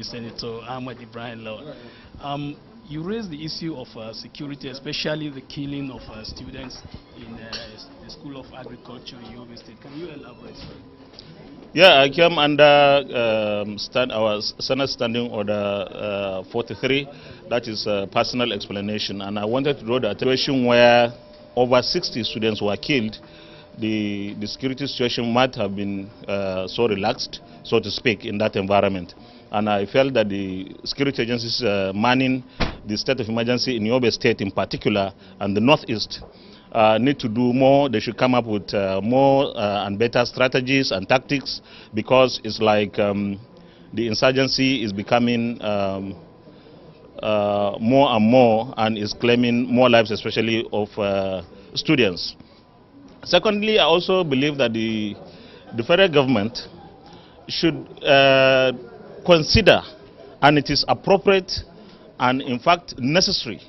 Senator Ahmad Lawan. You raised the issue of security, especially the killing of students in the School of Agriculture in Yobe State. Can you elaborate? Yeah, I came under our Senate Standing Order 43, that is personal explanation, and I wanted to draw the attention where over 60 students were killed. The security situation might have been so relaxed, so to speak, in that environment. And I felt that the security agencies manning the state of emergency in Yobe State in particular and the Northeast need to do more. They should come up with more and better strategies and tactics, because it's like the insurgency is becoming more and more and is claiming more lives, especially of students. Secondly, I also believe that the federal government should consider, and it is appropriate and in fact necessary,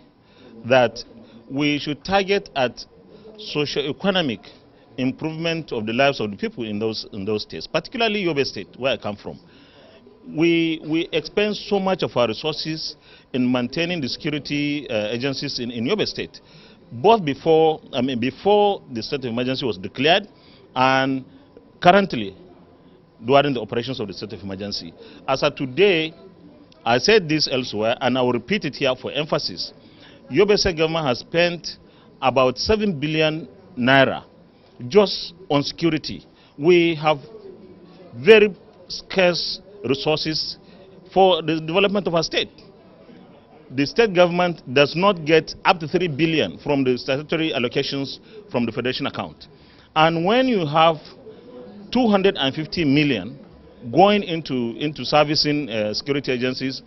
that we should target at socio-economic improvement of the lives of the people in those states, particularly Yobe State, where I come from. We expend so much of our resources in maintaining the security agencies in Yobe State, both before the state of emergency was declared and currently during the operations of the state of emergency. As of today, I said this elsewhere and I will repeat it here for emphasis. Yobe State government has spent about 7 billion naira just on security. We have very scarce resources for the development of our state. The state government does not get up to 3 billion from the statutory allocations from the federation account. And when you have 250 million going into servicing security agencies,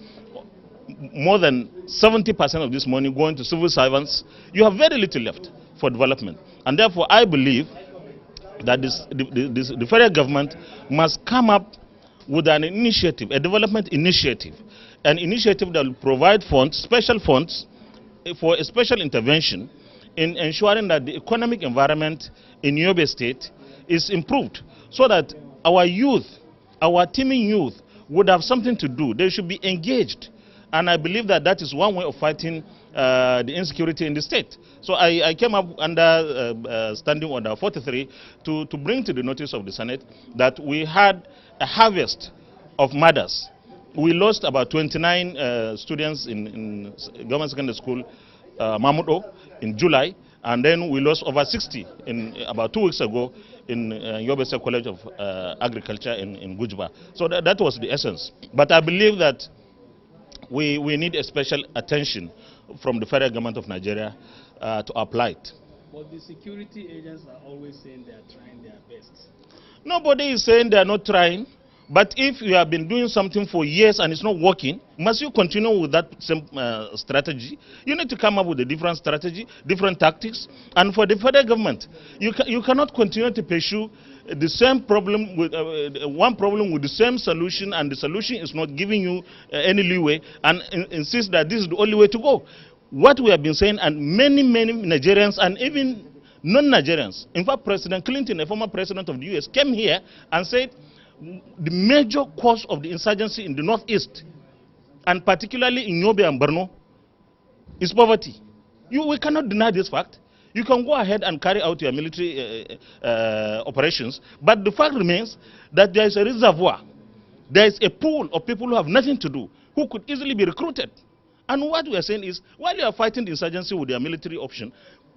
more than 70% of this money going to civil servants, you have very little left for development. And therefore, I believe that the federal government must come up with an initiative, a development initiative, an initiative that will provide funds, special funds, for a special intervention in ensuring that the economic environment in Yobe State is improved, so that our youth, our teeming youth, would have something to do. They should be engaged. And I believe that that is one way of fighting the insecurity in the state. So I came up under Standing Order 43 to bring to the notice of the Senate that we had a harvest of murders. We lost about 29 students in government secondary school, Mamudo, in July. And then we lost over 60 in about 2 weeks ago in Yobe State College of Agriculture in Gujba. So that was the essence. But I believe that we need a special attention from the federal government of Nigeria to apply it. But the security agents are always saying they are trying their best. Nobody is saying they are not trying. But if you have been doing something for years and it's not working, must you continue with that same strategy? You need to come up with a different strategy, different tactics. And for the federal government, you cannot continue to pursue the same problem with one problem with the same solution, and the solution is not giving you any leeway, and insist that this is the only way to go. What we have been saying, and many Nigerians and even non-Nigerians, in fact President Clinton, a former president of the US, came here and said the major cause of the insurgency in the Northeast, and particularly in Yobe and Borno, is poverty. We cannot deny this fact. You can go ahead and carry out your military operations, but the fact remains that there is a reservoir. There is a pool of people who have nothing to do, who could easily be recruited. And what we are saying is, while you are fighting the insurgency with their military option,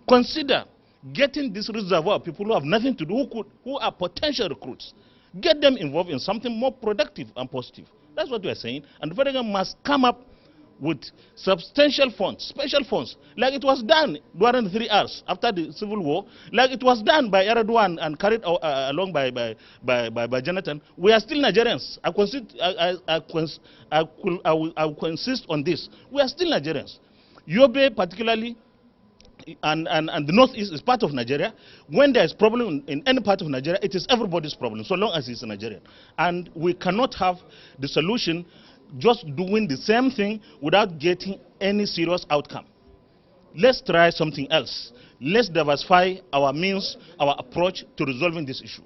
consider getting this reservoir of people who have nothing to do, who are potential recruits. Get them involved in something more productive and positive. That's what we are saying. And the federal government must come up with substantial funds, special funds, like it was done during the 3 hours after the civil war, like it was done by Erdogan and carried along by Jonathan. We are still Nigerians. I will insist on this. We are still Nigerians. Yobe particularly, and the Northeast is part of Nigeria. When there is problem in any part of Nigeria, it is everybody's problem, so long as it's a Nigerian. And we cannot have the solution just doing the same thing without getting any serious outcome. Let's try something else. Let's diversify our means, our approach to resolving this issue.